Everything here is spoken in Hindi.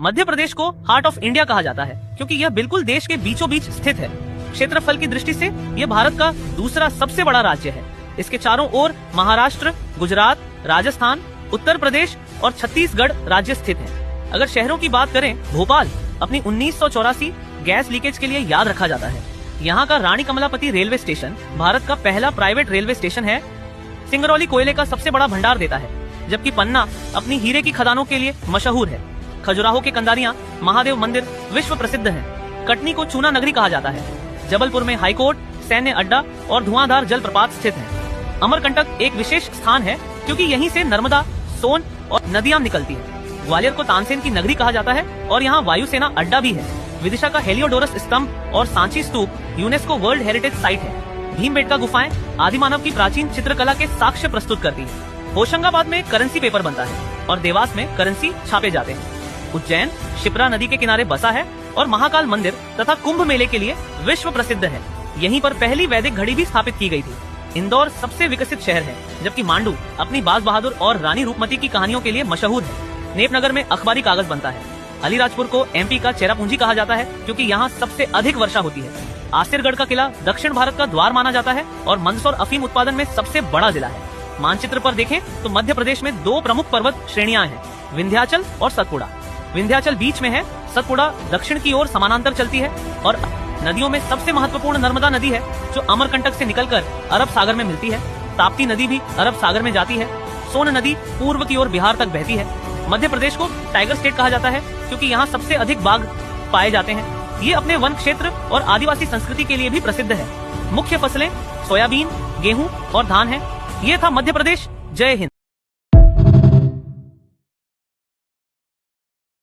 मध्य प्रदेश को हार्ट ऑफ इंडिया कहा जाता है क्योंकि यह बिल्कुल देश के बीचों बीच स्थित है। क्षेत्रफल की दृष्टि से यह भारत का दूसरा सबसे बड़ा राज्य है। इसके चारों ओर महाराष्ट्र, गुजरात, राजस्थान, उत्तर प्रदेश और छत्तीसगढ़ राज्य स्थित हैं। अगर शहरों की बात करें, भोपाल अपनी 1984 गैस लीकेज के लिए याद रखा जाता है। यहाँ का रानी कमलापति रेलवे स्टेशन भारत का पहला प्राइवेट रेलवे स्टेशन है। सिंगरौली कोयले का सबसे बड़ा भंडार देता है, जबकि पन्ना अपनी हीरे की खदानों के लिए मशहूर है। खजुराहो के कंदारिया महादेव मंदिर विश्व प्रसिद्ध है। कटनी को चूना नगरी कहा जाता है। जबलपुर में हाईकोर्ट, सैन्य अड्डा और धुआंधार जलप्रपात स्थित हैं। अमरकंटक एक विशेष स्थान है क्योंकि यहीं से नर्मदा, सोन और नदियां निकलती है। ग्वालियर को तानसेन की नगरी कहा जाता है और यहाँ वायुसेना अड्डा भी है। विदिशा का हेलियोडोरस स्तंभ और सांची स्तूप यूनेस्को वर्ल्ड हेरिटेज साइट है। भीमबेटका गुफाएं आदिमानव की प्राचीन चित्रकला के साक्ष्य प्रस्तुत करती है। होशंगाबाद में करेंसी पेपर बनता है और देवास में करेंसी छापे जाते हैं। उज्जैन शिप्रा नदी के किनारे बसा है और महाकाल मंदिर तथा कुंभ मेले के लिए विश्व प्रसिद्ध है। यहीं पर पहली वैदिक घड़ी भी स्थापित की गई थी। इंदौर सबसे विकसित शहर है, जबकि मांडू अपनी बाज बहादुर और रानी रूपमती की कहानियों के लिए मशहूर है। नेपनगर में अखबारी कागज बनता है। अलीराजपुर को एमपी का चेरापूंजी कहा जाता है क्योंकि यहाँ सबसे अधिक वर्षा होती है। आसिरगढ़ का किला दक्षिण भारत का द्वार माना जाता है और मंदसौर अफीम उत्पादन में सबसे बड़ा जिला है। मानचित्र पर देखें तो मध्य प्रदेश में दो प्रमुख पर्वत श्रेणियां हैं, विंध्याचल और सतपुड़ा। विंध्याचल बीच में है, सतपुड़ा दक्षिण की ओर समानांतर चलती है। और नदियों में सबसे महत्वपूर्ण नर्मदा नदी है जो अमरकंटक से निकलकर अरब सागर में मिलती है। ताप्ती नदी भी अरब सागर में जाती है। सोन नदी पूर्व की ओर बिहार तक बहती है। मध्य प्रदेश को टाइगर स्टेट कहा जाता है क्योंकि यहाँ सबसे अधिक बाघ पाए जाते हैं। ये अपने वन क्षेत्र और आदिवासी संस्कृति के लिए भी प्रसिद्ध है। मुख्य फसलें सोयाबीन, गेहूं और धान है। ये था मध्य प्रदेश। जय हिंद।